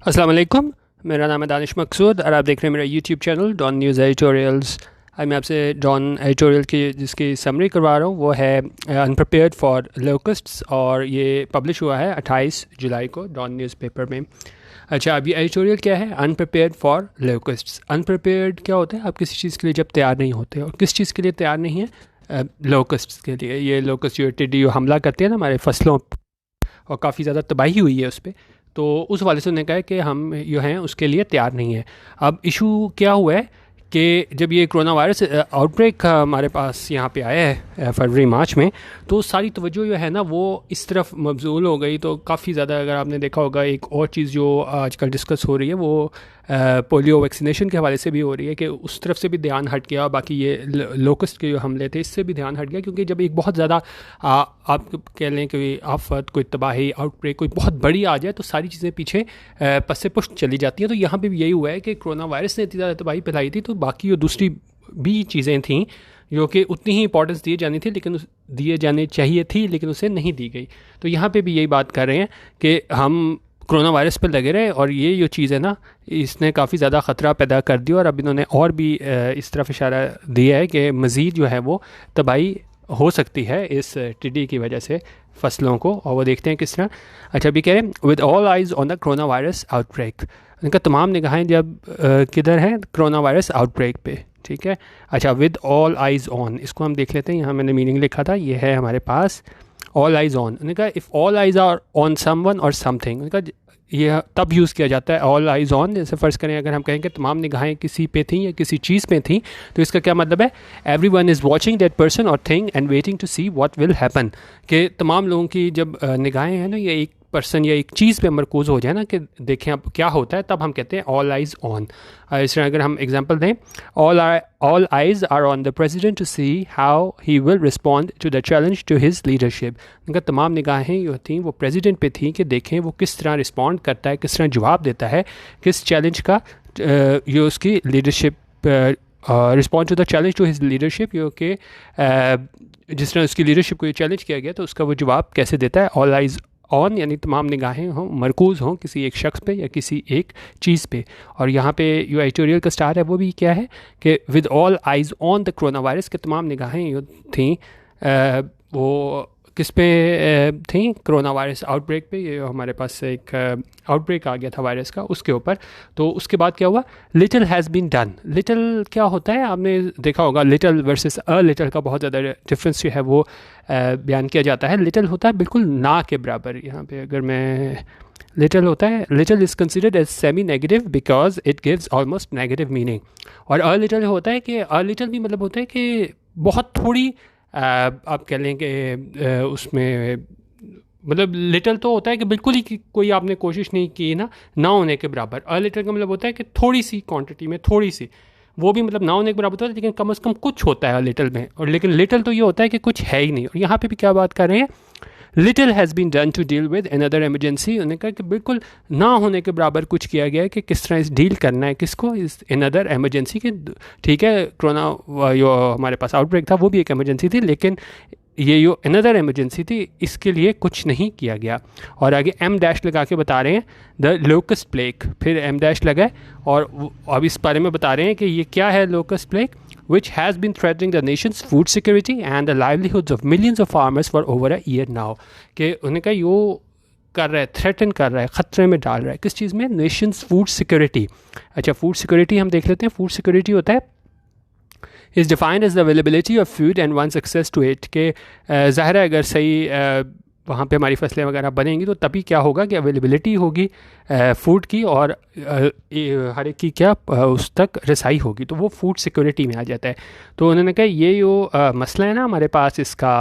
अस्सलाम वालेकुम। मेरा नाम है दानिश मकसूद और आप देख रहे हैं मेरा YouTube channel Dawn news editorials. आज मैं आपसे डॉन एडिटोरियल की जिसकी समरी करवा रहा हूँ वो है अनप्रिपेयर्ड फॉर लोकस्ट्स, और ये पब्लिश हुआ है 28 जुलाई को डॉन न्यूज़पेपर में। अच्छा, अब ये एडिटोरियल क्या है? अनप्रिपेयर्ड फॉर लोकस्ट्स। अनप्रिपेयर्ड क्या होता है? आप किसी चीज़ के लिए जब तैयार नहीं होते, और किस चीज़ के लिए तैयार नहीं है? लोकस्ट्स के लिए। ये लोकस्ट जो टिड्डी हमला करते हैं ना हमारे फसलों, और काफ़ी ज़्यादा तबाही हुई है उस पर, तो उस वाले से उन्होंने कहा है कि हम जो हैं उसके लिए तैयार नहीं है। अब इशू क्या हुआ है कि जब ये कोरोना वायरस आउटब्रेक हमारे पास यहाँ पे आया है फरवरी मार्च में, तो सारी तवज्जो जो है ना वो इस तरफ मबजूल हो गई। तो काफ़ी ज़्यादा, अगर आपने देखा होगा, एक और चीज़ जो आजकल डिस्कस हो रही है वो पोलियो वैक्सीनेशन के हवाले से भी हो रही है कि उस तरफ से भी ध्यान हट गया। बाकी ये लोकस्ट के जो हमले थे इससे भी ध्यान हट गया, क्योंकि जब एक बहुत ज़्यादा आप कह लें कि आफत, कोई तबाही, आउटब्रेक कोई बहुत बड़ी आ जाए तो सारी चीज़ें पीछे पस से पुष्ट चली जाती हैं। तो यहाँ पे भी यही हुआ है कि कोरोना वायरस ने इतनी ज़्यादा तबाही फैलाई थी, तो बाकी जो दूसरी भी चीज़ें थीं जो कि उतनी ही इंपॉर्टेंस दी जानी थी, लेकिन दिए जाने चाहिए थी, लेकिन उसे नहीं दी गई। तो यहाँ पे भी यही बात कर रहे हैं कि हम कोरोना वायरस पर लगे रहे, और ये जो चीज़ है ना इसने काफ़ी ज़्यादा ख़तरा पैदा कर दिया। और अब इन्होंने और भी इस तरफ इशारा दिया है कि मज़ीद जो है वो तबाही हो सकती है इस टिड्डी की वजह से फसलों को, और वो देखते हैं किस तरह। अच्छा, अभी कह रहे हैं with all eyes on the corona virus outbreak. उनका तमाम निगाहें जब किधर हैं? कोरोना वायरस आउटब्रेक पे। ठीक है। अच्छा, विद ऑल आइज़ ऑन, इसको हम देख लेते हैं। यहाँ मैंने मीनिंग लिखा था, ये है हमारे पास ऑल आइज़ ऑन। उन्होंने कहा if all eyes are on someone or something, उनका ये तब यूज़ किया जाता है ऑल आइज़ ऑन। जैसे फ़र्ज़ करें अगर हम कहें कि तमाम निगाहें किसी पे थी या किसी चीज़ पे थी, तो इसका क्या मतलब है? Everyone is watching that person और thing and waiting to see what will happen. कि तमाम लोगों की जब निगाहें हैं ना, ये एक पर्सन या एक चीज़ पे मरकूज़ हो जाए ना कि देखें अब क्या होता है, तब हम कहते हैं ऑल आइज़ ऑन। इस तरह अगर हम एग्जांपल दें, all eyes are on the president to see how he will respond to the challenge to his leadership. उनका तमाम निगाहें जो थी वो प्रेसिडेंट पे थी कि देखें वो किस तरह रिस्पॉन्ड करता है, किस तरह जवाब देता है, किस चैलेंज का ये उसकी leadership, respond to the challenge to his leadership, जो कि जिस तरह उसकी लीडरशिप को ये चैलेंज किया गया तो उसका वो जवाब कैसे देता है। ऑल आइज़ ऑन यानी तमाम निगाहें हों, मरकूज़ हों किसी एक शख्स पे या किसी एक चीज़ पे। और यहाँ पे जो एडिटोरियल का स्टार है वो भी क्या है कि with all eyes on the corona virus, के तमाम निगाहें जो थी वो किस पे थी? कोरोना वायरस आउटब्रेक पे। ये हमारे पास एक आउटब्रेक आ गया था वायरस का, उसके ऊपर। तो उसके बाद क्या हुआ? Little has been done. Little क्या होता है? आपने देखा होगा लिटिल वर्सेस अ लिटिल का बहुत ज़्यादा डिफरेंस जो है वो बयान किया जाता है। लिटिल होता है बिल्कुल ना के बराबर। यहाँ पे अगर मैं लिटिल होता है, little is considered as semi negative because it gives almost negative meaning. और अ लिटिल होता है कि अ लिटिल भी मतलब होता है कि बहुत थोड़ी, आप कह लें कि उसमें मतलब लिटिल तो होता है कि बिल्कुल ही कोई आपने कोशिश नहीं की ना होने के बराबर। अ लिटिल का मतलब होता है कि थोड़ी सी क्वांटिटी में, थोड़ी सी, वो भी मतलब ना होने के बराबर होता है, लेकिन कम से कम कुछ होता है लिटिल में। और लेकिन लिटिल तो ये होता है कि कुछ है ही नहीं। और यहाँ पे भी क्या बात कर रहे हैं? Little has been done to deal with another emergency. उन्होंने कहा कि बिल्कुल ना होने के बराबर कुछ किया गया है कि किस तरह इस डील करना है, किसको? इस अनदर एमरजेंसी के। ठीक है, कोरोना जो हमारे पास आउटब्रेक था वो भी एक एमरजेंसी थी, लेकिन ये जो अनदर एमरजेंसी थी इसके लिए कुछ नहीं किया गया। और आगे एम डैश लगा के बता रहे हैं द लोकस्ट प्लेग, फिर एम डैश लगा है, और अब इस बारे में बता रहे हैं कि ये क्या है locust plague, which has been threatening the nation's food security and the livelihoods of millions of farmers for over a year now। कि उन्हें कहा यो कर रहा है, थ्रेटन कर रहा है, ख़तरे में डाल रहा है। किस चीज़ में? Nation's food security. अच्छा, फूड सिक्योरिटी हम देख लेते हैं। फूड सिक्योरिटी होता है is defined as the availability of food and one's access to it. के ज़ाहिर है अगर सही वहाँ पे हमारी फसलें वगैरह बनेंगी तो तभी क्या होगा कि अवेलेबिलिटी होगी फूड की, और हर एक की क्या उस तक रसाई होगी, तो वो फूड सिक्योरिटी में आ जाता है। तो उन्होंने कहा ये जो मसला है ना हमारे पास इसका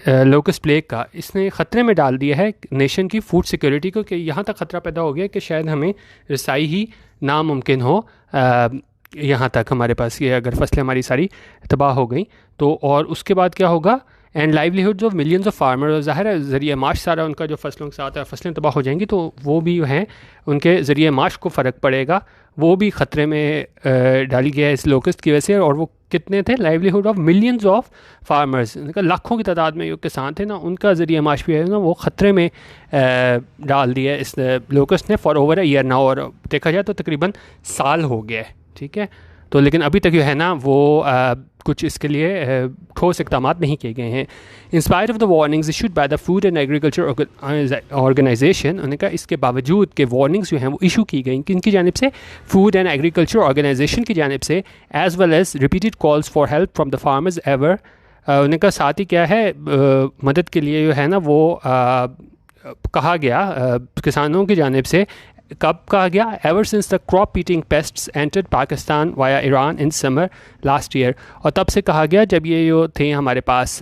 लोकस्ट प्लेग का, इसने ख़तरे में डाल दिया है नेशन की फूड सिक्योरिटी को, कि यहाँ तक ख़तरा पैदा हो गया कि शायद हमें रसाई ही नामुमकिन हो यहाँ तक हमारे पास, ये अगर फसलें हमारी सारी तबाह हो गई तो। और उसके बाद क्या होगा? And livelihoods of millions of farmer. ज़ाहिर है ज़रिए माश सारा उनका जो फसलों के साथ है, फसलें तबाह हो जाएंगी तो वो भी हैं, उनके ज़रिए माश को फ़र्क पड़ेगा, वो भी ख़तरे में डाली गया है इस लोकस्ट की वजह से। और वो कितने थे, livelihood of millions of farmers, लाखों की तादाद में जो किसान थे ना, उनका ज़रिया माश भी है ना वो ख़तरे में डाल दिया इस लोकस्ट ने for over a year now, और देखा जाए तो तकरीबन साल हो गया है, ठीक है। तो लेकिन अभी तक जो है ना वो कुछ इसके लिए ठोस इक़दाम नहीं किए गए हैं। In spite of the warnings issued by the food and agriculture organization, उन्होंने कहा इसके बावजूद कि वार्निंग्स जो हैं वो इशू की गई किनकी जानिब से, फूड एंड एग्रीकल्चर ऑर्गेनाइजेशन की जानिब से, as well as repeated calls for help from the farmers ever. उन्होंने कहा साथ ही क्या है मदद के लिए जो है ना वो कहा गया किसानों की जानिब से, कब कहा गया, ever since the crop eating pests entered Pakistan via Iran in summer last year, और तब से कहा गया जब ये जो थे हमारे पास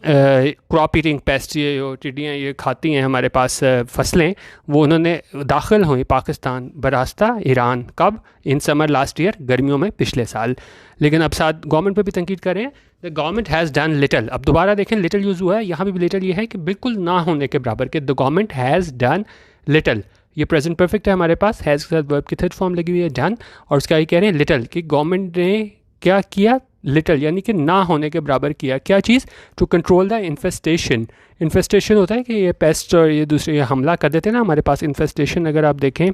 क्रॉप ईटिंग पेस्ट, ये जो टिड्डियाँ ये खाती हैं हमारे पास फसलें, वो उन्होंने दाखिल हुई पाकिस्तान बरास्ता ईरान, कब, इन समर लास्ट ईयर, गर्मियों में पिछले साल। लेकिन अब साथ गवर्नमेंट पे भी तनकीद करें, the government has done little, अब दोबारा देखें लिटल यूज़ हुआ है, यहाँ भी लिटल ये है कि बिल्कुल ना होने के बराबर के, the government has done little, ये प्रेजेंट परफेक्ट है हमारे पास, हैज़ के साथ वर्ब की थर्ड फॉर्म लगी हुई है डन, और उसका ये कह रहे हैं लिटल कि गवर्नमेंट ने क्या किया, लिटल यानी कि ना होने के बराबर किया, क्या चीज़, to control the infestation. Infestation होता है कि ये पेस्ट और ये दूसरे ये हमला कर देते हैं ना हमारे पास, इन्फेस्टेशन अगर आप देखें,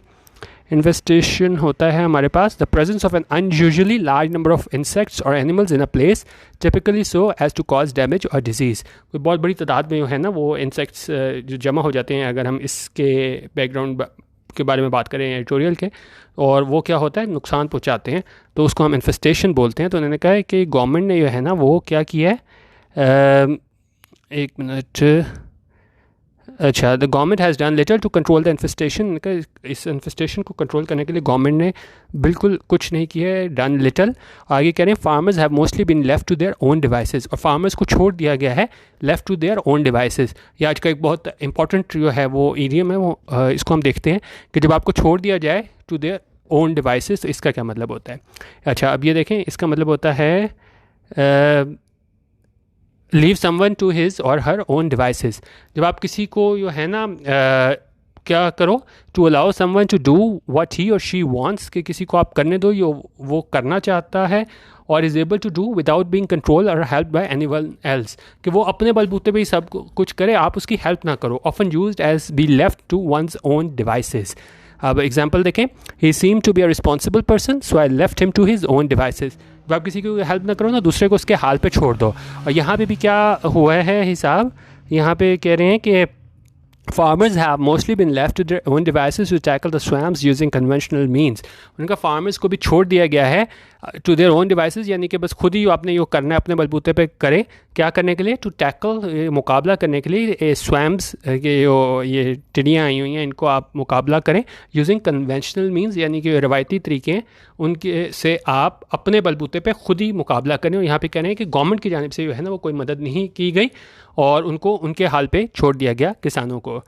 इन्फेस्टेशन होता है हमारे पास the presence of an unusually large number of insects और animals in a place, typically so as to cause damage और डिजीज़। कोई बहुत बड़ी तादाद में जो है ना वो इंसेक्ट्स जो जमा हो जाते हैं, अगर हम इसके बैकग्राउंड के बारे में बात करें एडिटोरियल के, और वो क्या होता है नुकसान पहुंचाते हैं, तो उसको हम इन्फेस्टेशन बोलते हैं। तो उन्होंने कहा है कि गवर्नमेंट ने जो है ना वो क्या किया है, एक मिनट, अच्छा, the government has done little to control the infestation, इस इन्फेस्टेशन को कंट्रोल करने के लिए गवर्नमेंट ने बिल्कुल कुछ नहीं किया है, डन लिटल। आगे कह रहे हैं farmers have mostly been left to their own devices, और फार्मर्स को छोड़ दिया गया है left to their own devices. ये आज का एक बहुत इंपॉर्टेंट जो है वो इडियम है, वो इसको हम देखते हैं कि जब आपको छोड़ दिया जाए टू देयर ओन डिवाइसेस, तो इसका क्या मतलब होता है। अच्छा, अब ये देखें, इसका मतलब होता है लीव समवन टू हिज और हर ओन डिवाइसेस, जब आप किसी को जो है ना क्या करो, to allow someone to do what he or she wants, कि किसी को आप करने दो जो वो करना चाहता है, और is able to do without being control or help by anyone else, कि वो अपने बलबूते पे ही सब कुछ करे, आप उसकी हेल्प ना करो। Often used as be left to one's own devices. अब एग्जाम्पल देखें, he seem to be a responsible person so I left him to his own devices, जब आप किसी को हेल्प ना करो ना, दूसरे को उसके हाल पे छोड़ दो। और यहाँ पे भी क्या हुआ है हिसाब, यहाँ पे कह रहे हैं कि farmers have mostly been left to their own devices to tackle the swarms using conventional means। उनका फार्मर्स को भी छोड़ दिया गया है टू देयर ओन डिवाइसेस, यानी कि बस खुद ही आपने यो करना है अपने बलबूते पे करें, क्या करने के लिए, टू टैकल, मुकाबला करने के लिए, स्वैम्स के ये टिड्डियाँ आई हुई हैं इनको आप मुकाबला करें, यूजिंग कन्वेंशनल मीन्स, यानी कि रवायती तरीके हैं उनके से आप अपने बलबूते पे खुद ही मुकाबला करें। और यहाँ पे कह रहे हैं कि गवर्नमेंट की जानिब से जो है ना वो कोई मदद नहीं की गई और उनको उनके हाल पे छोड़ दिया गया किसानों को।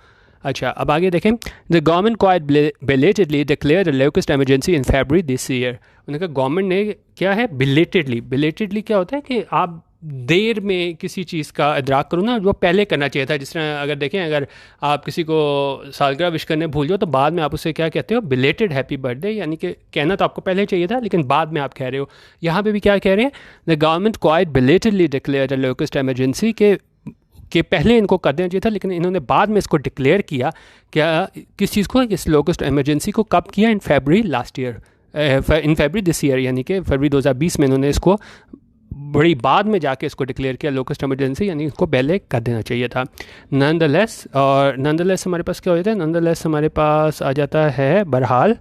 अच्छा, अब आगे देखें, the government quite belatedly declare the locust emergency in February this year. उन्होंने कहा गवर्नमेंट ने क्या है, बिलेटेडली क्या होता है कि आप देर में किसी चीज़ का इदराक करो ना, जो पहले करना चाहिए था। जिस तरह अगर देखें, अगर आप किसी को सालगिरह विश करने भूल जाओ तो बाद में आप उससे क्या कहते हो, बिलेटेड हैप्पी बर्थडे, यानी कि कहना तो आपको पहले चाहिए था लेकिन बाद में आप कह रहे हो। यहाँ पे भी क्या कह रहे हैं, the government quite belatedly declare the locust emergency, के पहले इनको कर देना चाहिए था लेकिन इन्होंने बाद में इसको डिक्लेयर किया। क्या, किस चीज़ को, इस लोकस्ट एमरजेंसी को कब किया, in February last year, in February this year, यानी कि फरवरी 2020 में इन्होंने इसको बड़ी बाद में जाके इसको डिक्लेयर किया लोकस्ट एमरजेंसी, यानी इसको पहले कर देना चाहिए था। नंदलेस, और नंदलेस हमारे पास क्या हो जाता है, नंदलेस हमारे पास आ जाता है बहरहाल,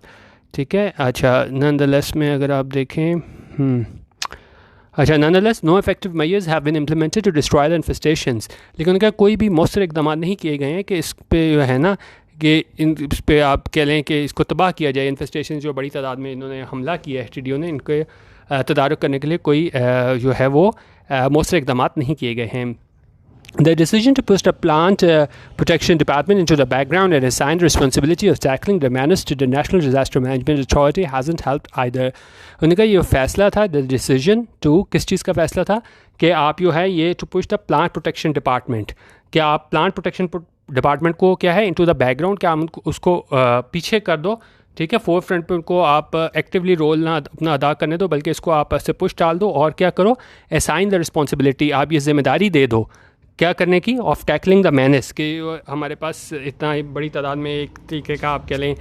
ठीक है। अच्छा, नंदलेस में अगर आप देखें, अच्छा, nonetheless no effective measures have been implemented to destroy the infestations, लेकिन उनका कोई भी मौसर इकदाम नहीं किए गए हैं कि इस पे जो है ना कि इस पे आप कह लें कि इसको तबाह किया जाए। इन्फेस्टेशन जो बड़ी तादाद में इन्होंने हमला किया है टिड्डियों ने, इनके तदारुक करने के लिए कोई जो है वो मौसर इकदाम नहीं किए गए हैं। The decision to push the plant protection department into the background and assign the responsibility of tackling the menace to the National Disaster Management Authority hasn't helped either। उनका ये फैसला था, the decision to, किस चीज़ का फैसला था कि आप जो है ये to push the plant protection department, कि आप plant protection department को क्या है into the background, क्या आप उसको पीछे कर दो, ठीक है, फोर फ्रंट पे उनको आप एक्टिवली रोल ना अपना अदा करने दो, बल्कि इसको आप ऐसे पुश डाल दो और क्या करो, असाइन द रिस्पॉन्सिबिलिटी, आप ये जिम्मेदारी दे दो क्या करने की, ऑफ टैकलिंग द मैनेस, कि हमारे पास इतना बड़ी तादाद में एक तरीके का आप कह लें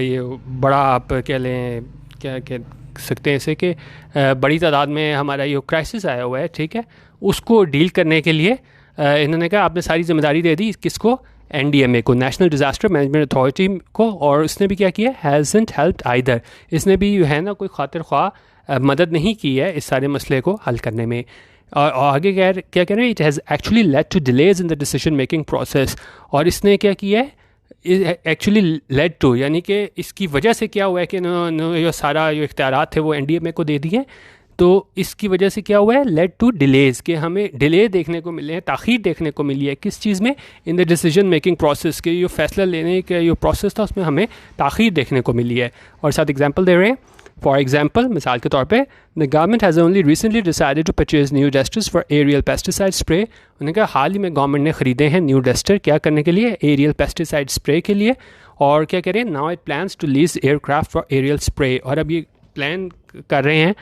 ये बड़ा आप कह लें क्या कह सकते हैं इसे कि बड़ी तादाद में हमारा ये क्राइसिस आया हुआ है, ठीक है, उसको डील करने के लिए इन्होंने कहा आपने सारी जिम्मेदारी दे दी किसको, एनडीएमए को, नेशनल डिज़ास्टर मैनेजमेंट अथॉरिटी को, और उसने भी क्या किया, हैज़ंट हेल्प्ड आइदर, इसने भी है ना कोई खातिर ख्वाह मदद नहीं की है इस सारे मसले को हल करने में। और आगे क्या कह रहे हैं, it has actually led to delays in the decision making process, और इसने क्या किया है, एक्चुअली लेड टू, यानी कि इसकी वजह से क्या हुआ है कि इन्होंने जो सारा जो इख्तियारात थे वो एनडीएमए को दे दिए, तो इसकी वजह से क्या हुआ है, लेड टू डिलेज, कि हमें डिले देखने को मिले हैं, ताख़ीर देखने को मिली है किस चीज़ में, इन द डिसीजन मेकिंग प्रोसेस, के जो फैसला लेने का जो प्रोसेस था उसमें हमें ताख़ीर देखने को मिली है। और साथ एग्जांपल दे रहे हैं, फॉर एग्जांपल मिसाल के तौर पे, the government has only recently decided to purchase new dusters for aerial pesticide spray, उन्होंने कहा हाल ही में गवर्नमेंट ने ख़रीदे हैं न्यू डस्टर, क्या करने के लिए, एरियल पेस्टिसाइड स्प्रे के लिए। और क्या कह रहे हैं, now it plans to lease aircraft for aerial spray, और अब ये प्लान कर रहे हैं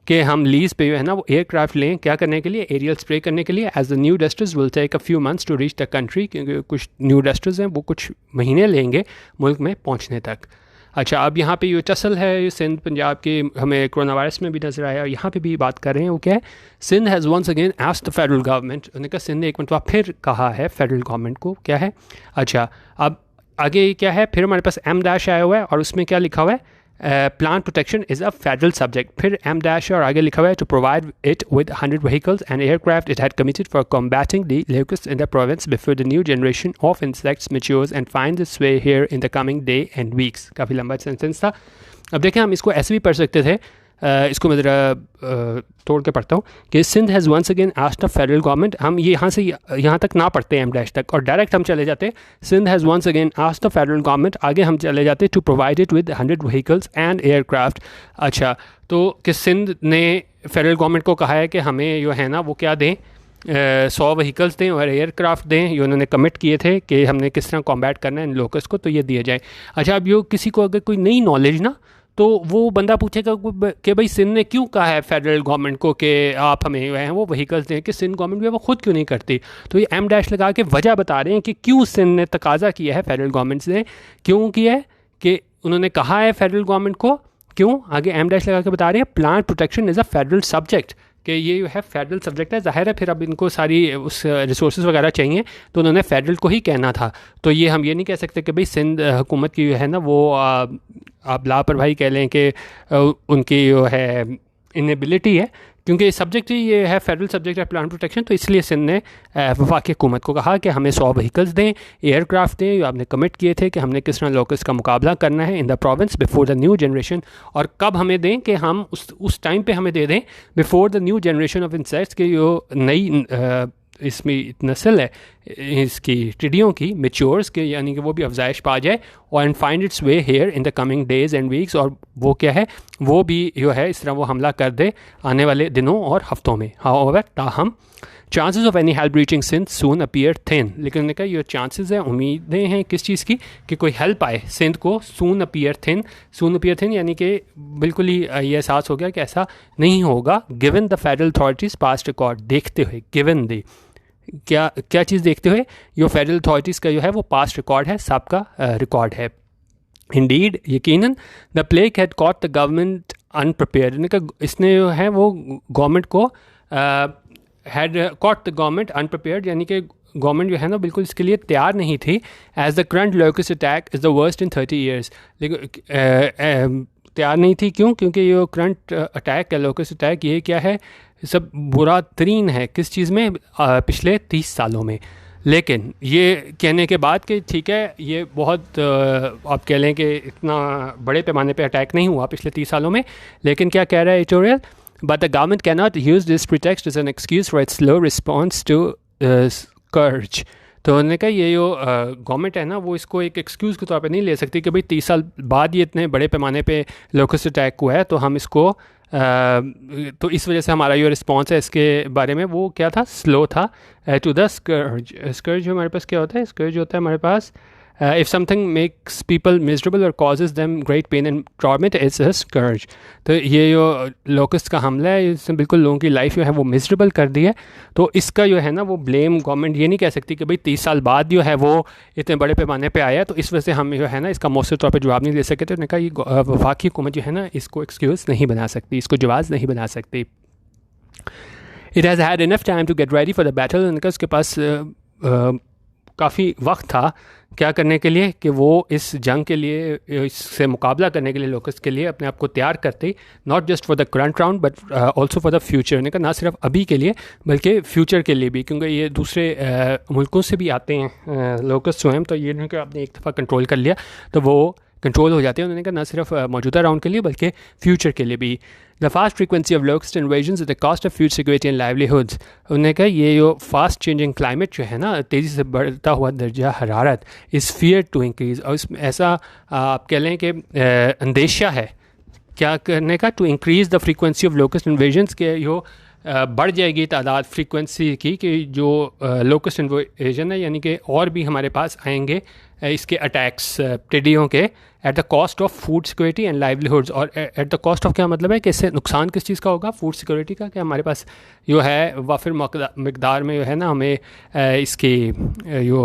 कि हम लीज पे जो है ना वो एयरक्राफ्ट लें, क्या करने के लिए, एरियल स्प्रे करने के लिए। As the new dusters will take a few months to reach the country, क्योंकि कुछ न्यू डस्टर्स हैं वो कुछ महीने लेंगे मुल्क में पहुंचने तक। अच्छा, अब यहाँ पे ये टसल है, ये सिंध पंजाब के हमें कोरोना वायरस में भी नजर आया, और यहाँ पे भी बात कर रहे हैं वो क्या है, Sindh has once again asked the federal government, उन्होंने कहा सिंध ने एक मिनट फिर कहा है फेडरल गवर्नमेंट को, क्या है, अच्छा अब आगे क्या है, फिर हमारे पास एम डैश आया हुआ है और उसमें क्या लिखा हुआ है, plant protection is a federal subject, फिर एम डैश और आगे लिखा हुआ है to provide it with 100 vehicles and aircraft it had committed for combating the locust in the province before the new generation of insects matures and find its way here in the coming day and weeks. काफ़ी लंबा sentence था। अब देखें, हम इसको ऐसे भी पढ़ सकते थे, इसको मैं ज़रा तोड़ के पढ़ता हूँ कि Sindh has once again asked the federal government, हम ये यहाँ से यहाँ तक ना पढ़ते एम डैश तक और डायरेक्ट हम चले जाते, Sindh has once again asked the federal government, आगे हम चले जाते to provide it with 100 vehicles and aircraft. अच्छा, तो कि सिंध ने फेडरल गवर्नमेंट को कहा है कि हमें जो है ना वो क्या दें, 100 व्हीकल्स दें और एयरक्राफ्ट दें, ये उन्होंने कमिट किए थे कि हमने किस तरह कॉम्बैट करना है इन लोकस को, तो ये दिया जाए। अच्छा, अब यो किसी को अगर कोई नई नॉलेज ना, तो वो बंदा पूछेगा कि भाई सिंध ने क्यों कहा है फेडरल गवर्नमेंट को कि आप हमें जो है वो व्हीकल्स दें, कि सिंध गवर्नमेंट भी वो खुद क्यों नहीं करती, तो ये एम डैश लगा के वजह बता रहे हैं कि क्यों सिंध ने तकाजा किया है फेडरल गवर्नमेंट से, क्यों किया है, कि उन्होंने कहा है फेडरल गवर्नमेंट को, क्यों, आगे एम डैश लगा के बता रहे हैं plant protection is a federal subject, कि ये जो है फेडरल सब्जेक्ट है, जाहिर है फिर अब इनको सारी उस रिसोर्स वगैरह चाहिए तो उन्होंने फेडरल को ही कहना था। तो ये हम ये नहीं कह सकते कि भाई सिंध हुकूमत की जो है ना वो आप लापरवाही कह लें कि उनकी जो है इनेबिलिटी है, क्योंकि सब्जेक्ट ही ये है, फेडरल सब्जेक्ट है प्लांट प्रोटेक्शन, तो इसलिए सिंध ने वफाकी हुकूमत को कहा कि हमें 100 व्हीकल्स दें, एयरक्राफ्ट दें, आपने कमिट किए थे कि हमने किस तरह लोकस का मुकाबला करना है इन the province before the new generation, और कब हमें दें कि हम उस टाइम पे हमें दे दें before the new generation of insects, की जो नई इसमें नस्ल है इसकी टिड्डियों की मेच्योर्स के, यानी कि वो भी अफजाइश पा जाए, और and find its way here in the coming days and weeks, और वो क्या है वो भी जो है इस तरह वो हमला कर दे आने वाले दिनों और हफ्तों में। हाउएवर ताहम chances of any help reaching Sindh soon appear thin, लेकिन उन्होंने कहा ये चांसेस हैं, उम्मीदें हैं किस चीज़ की, कि कोई हेल्प आए सिंध को, सून अपीयर थिन यानी कि बिल्कुल ही ये एहसास हो गया कि ऐसा नहीं होगा, given the federal authorities past record, देखते हुए, गिवन द क्या चीज़ देखते हुए, जो फेडरल अथॉरिटीज़ का जो है वो पास्ट रिकॉर्ड है, सबका रिकॉर्ड है। इंडीड यकीनन the plague had caught the government अनप्रिपेयर्ड, इसने जो है वो गवर्नमेंट को हैड कॉट द गवर्नमेंट अनप्रिपेयर्ड, यानी कि गवर्नमेंट जो है ना बिल्कुल इसके लिए तैयार नहीं थी। As the current locust attack is the worst in 30 years, लेकिन तैयार नहीं थी क्यों, क्योंकि ये करंट अटैक है, लोकस्ट अटैक, ये क्या है, सब बुरा तरीन है किस चीज़ में, पिछले 30 सालों में। लेकिन ये कहने के बाद कि ठीक है ये बहुत आप कह लें कि इतना बड़े पैमाने पे अटैक नहीं हुआ पिछले 30 सालों में, लेकिन क्या कह रहा है editorial, but the government can not use this pretext as an excuse for its slow response to scourge. तो उन्होंने कहा ये जो गवर्नमेंट है ना वो इसको एक एक्सक्यूज़ के तौर पे नहीं ले सकती कि भाई 30 साल बाद ये इतने बड़े पैमाने पे लोकस्ट अटैक हुआ है, तो हम इसको तो इस वजह से हमारा जो रिस्पॉन्स है इसके बारे में वो क्या था, स्लो था टू द स्कर्ज। स्कर्ज हमारे पास क्या होता है, स्कर्ज होता है हमारे पास if something makes people miserable और causes them great pain and torment it's a scourge. तो ये जो लोकस्ट का हमला है इसने बिल्कुल लोगों की लाइफ जो है वो मिजरेबल कर दी है। तो इसका जो है ना वो ब्लेम गवर्नमेंट ये नहीं कह सकती कि भाई 30 साल बाद जो है वो इतने बड़े पैमाने पे आया, तो इस वजह से हम जो है ना इसका मौसर तौर पे जवाब नहीं दे सके। तो उन्होंने कहा ये वफाकी हुकूमत जो है ना इसको एक्सक्यूज़ नहीं बना सकती, इसको जवाज़ नहीं बना सकती। It has had enough time to get ready for the battle. उनका उसके पास काफ़ी वक्त था क्या करने के लिए कि वो इस जंग के लिए, इससे मुकाबला करने के लिए लोकस्ट के लिए अपने आप को तैयार करते, not just for the current round but also for the future. ने कहा ना सिर्फ अभी के लिए बल्कि फ्यूचर के लिए भी, क्योंकि ये दूसरे मुल्कों से भी आते हैं लोकस्ट स्वयं। तो ये नहीं कि आपने एक दफ़ा कंट्रोल कर लिया तो वो कंट्रोल हो जाते हैं। उन्होंने कहा ना सिर्फ मौजूदा राउंड के लिए बल्कि फ्यूचर के लिए भी। The fast frequency of locust invasions at the cost of food security and livelihoods. उन्होंने कहा ये जो फास्ट चेंजिंग क्लाइमेट जो है ना, तेज़ी से बढ़ता हुआ दर्जा हरारत इज़ फियर टू इंक्रीज़, और इसमें ऐसा आप कह लें कि अंदेशा है क्या करने का, to increase the frequency of locust invasions के यो बढ़ जाएगी तादाद फ्रीक्वेंसी की कि जो लोकस्ट इन्वेजन है, यानी कि और भी हमारे पास आएंगे इसके अटैक्स टिड्डियों के, at the cost of food security and livelihoods. और एट द कॉस्ट ऑफ क्या मतलब है कि इससे नुकसान किस चीज़ का होगा, फूड सिक्योरिटी का, कि हमारे पास जो है वाफिर मकदार में जो है ना हमें इसकी जो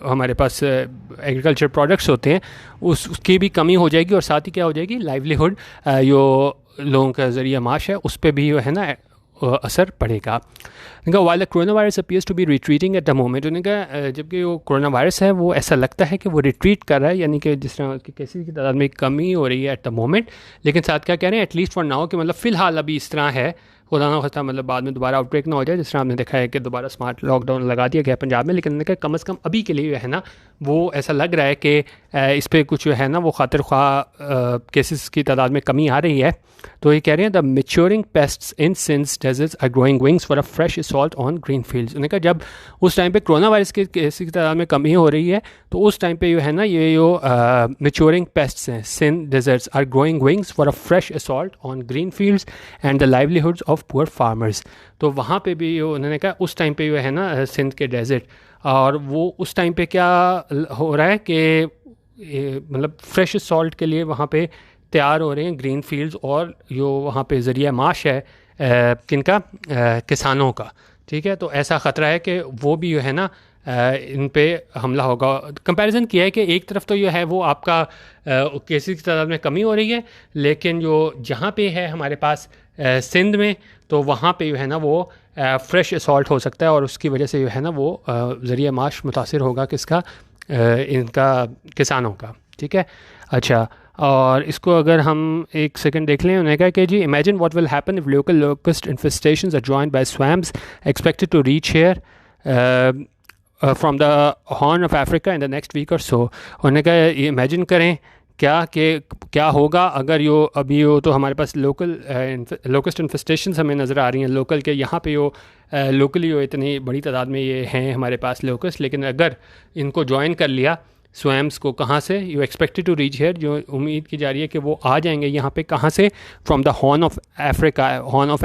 हमारे पास एग्रीकल्चर प्रोडक्ट्स होते हैं उसकी भी कमी हो जाएगी, और साथ ही क्या हो जाएगी, लाइवलीहुड जो लोगों का ज़रिया माश है उस पर भी जो है ना असर पड़ेगा। उनका while corona virus appears to be retreating at the moment. उनका जबकि वो कोरोना वायरस है वो ऐसा लगता है कि वो रिट्रीट कर रहा है, यानी कि जिस तरह की केसेस की तादाद में कमी हो रही है एट द मोमेंट, लेकिन साथ क्या कह रहे हैं, एटलीस्ट फॉर नाउ कि मतलब फ़िलहाल अभी इस तरह है, खुदा ना खास्ता मतलब बाद में दोबारा आउटब्रेक ना हो जाए। जिस तरह आपने देखा है कि दोबारा स्मार्ट लॉकडाउन लगा दिया गया पंजाब में, लेकिन उन्होंने कहा कम अज़ कम अभी के लिए जो है ना वो ऐसा लग रहा है कि इस पर कुछ जो है ना वो खातिर ख्वाह केसेस की तादाद में कमी आ रही है। तो ये कह रहे हैं the maturing pests in Sindh's deserts are growing wings for a fresh assault on green fields. उन्होंने कहा जब उस टाइम पे कोरोना वायरस के केसेस की तादाद में कमी हो रही है तो उस टाइम पे जो है ना ये जो मेच्योरिंग पेस्ट्स हैं, Sindh deserts are growing wings for a fresh assault on green fields and the livelihoods of poor farmers. तो वहाँ पे भी उन्होंने कहा उस टाइम पे जो है ना सिंध के डेजर्ट, और वो उस टाइम पे क्या हो रहा है कि मतलब फ्रेश सॉल्ट के लिए वहाँ पे तैयार हो रहे हैं ग्रीन फील्ड्स, और जो वहाँ पे ज़रिया माश है किनका, किसानों का। ठीक है, तो ऐसा ख़तरा है कि वो भी जो है ना इन पे हमला होगा। कंपैरिजन किया है कि एक तरफ तो ये है वो आपका केसेस की तादाद में कमी हो रही है, लेकिन जो जहाँ पे है हमारे पास सिंध में, तो वहाँ पे जो है ना वो फ्रेश असॉल्ट हो सकता है, और उसकी वजह से जो है ना वो ज़रिया माश मुतासिर होगा किसका, इनका किसानों का। ठीक है, अच्छा, और इसको अगर हम एक सेकंड देख लें। उन्होंने कहा कि जी imagine what will happen if local locust infestations are joined by swarms expected to reach here from the horn of Africa in the next week or so. उन्होंने कहा इमेजिन करें क्या होगा अगर यो अभी यो तो हमारे पास लोकस्ट इन्फेस्टेशंस हमें नज़र आ रही हैं लोकल के, यहाँ पे यो लोकली यो इतनी बड़ी तादाद में ये हैं हमारे पास लोकस्ट, लेकिन अगर इनको ज्वाइन कर लिया स्वैम्स को, कहाँ से, you expected to reach here, जो उम्मीद की जा रही है कि वो आ जाएंगे यहाँ पे, कहाँ से, from the horn of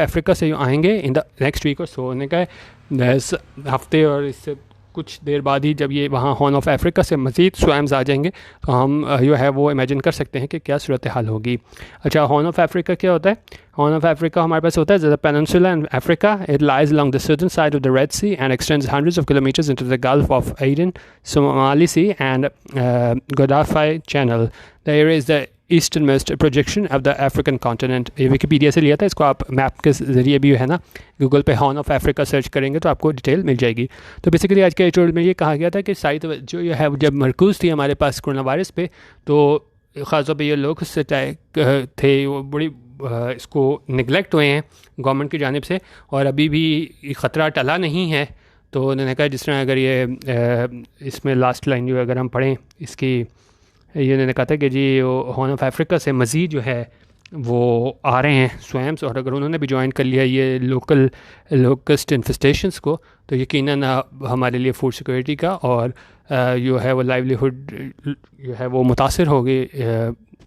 Africa से जो आएंगे इन द नेक्स्ट वीक और सो। ने कहा हफ्ते और इससे कुछ देर बाद ही जब ये वहाँ हॉर्न ऑफ अफ्रीका से मज़ीद स्वैम्स आ जाएंगे तो हम जो है वो इमेजिन कर सकते हैं कि क्या सूरत हाल होगी। अच्छा, हॉर्न ऑफ अफ्रीका क्या होता है? हॉर्न ऑफ अफ्रीका हमारे पास होता है the peninsula in Africa, it lies along the southern side of the Red Sea and extends hundreds of kilometers into the Gulf of Aden, Somali Sea and Godafai Channel. The area is the easternmost projection of the African continent. ये Wikipedia से लिया था, इसको आप map के ज़रिए भी है ना गूगल पे हॉर्न ऑफ अफ्रीका सर्च करेंगे तो आपको डिटेल मिल जाएगी। तो बेसिकली आज के एडिटोरियल में ये कहा गया था कि सारी जो ये है जब मरकूज़ थी हमारे पास कोरोना वायरस पे, तो ख़ासतौर पर ये लोग थे वो बड़ी इसको निगलेक्ट हुए हैं गवर्नमेंट की जानिब से, और अभी भी ख़तरा टला नहीं है। तो उन्होंने कहा जिस तरह अगर ये इसमें लास्ट लाइन जो अगर हम पढ़ें इसकी, ये उन्होंने कहा था कि जी हॉर्न ऑफ अफ्रीका से मज़ीद जो है वो आ रहे हैं स्वैम्स, और अगर उन्होंने भी ज्वाइन कर लिया ये लोकस्ट इन्फेस्टेशंस को तो यकीनन हमारे लिए फूड सिक्योरिटी का और जो है वो लाइवलीहुड जो है वो मुतासर होगी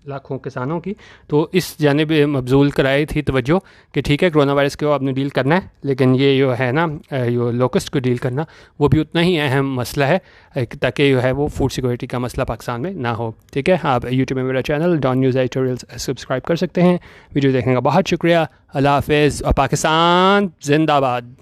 लाखों किसानों की। तो इस जानिब मबजूल कराई थी तवज्जो कि ठीक है कोरोना वायरस को आपने डील करना है, लेकिन ये जो है ना जो लोकस्ट को डील करना वो भी उतना ही अहम मसला है, ताकि जो है वो फूड सिक्योरिटी का मसला पाकिस्तान में ना हो। ठीक है, आप यूट्यूब में मेरा channel Dawn news editorials subscribe कर सकते हैं। वीडियो देखने का बहुत शुक्रिया। अल्लाह हाफ़िज़ और पाकिस्तान जिंदाबाद।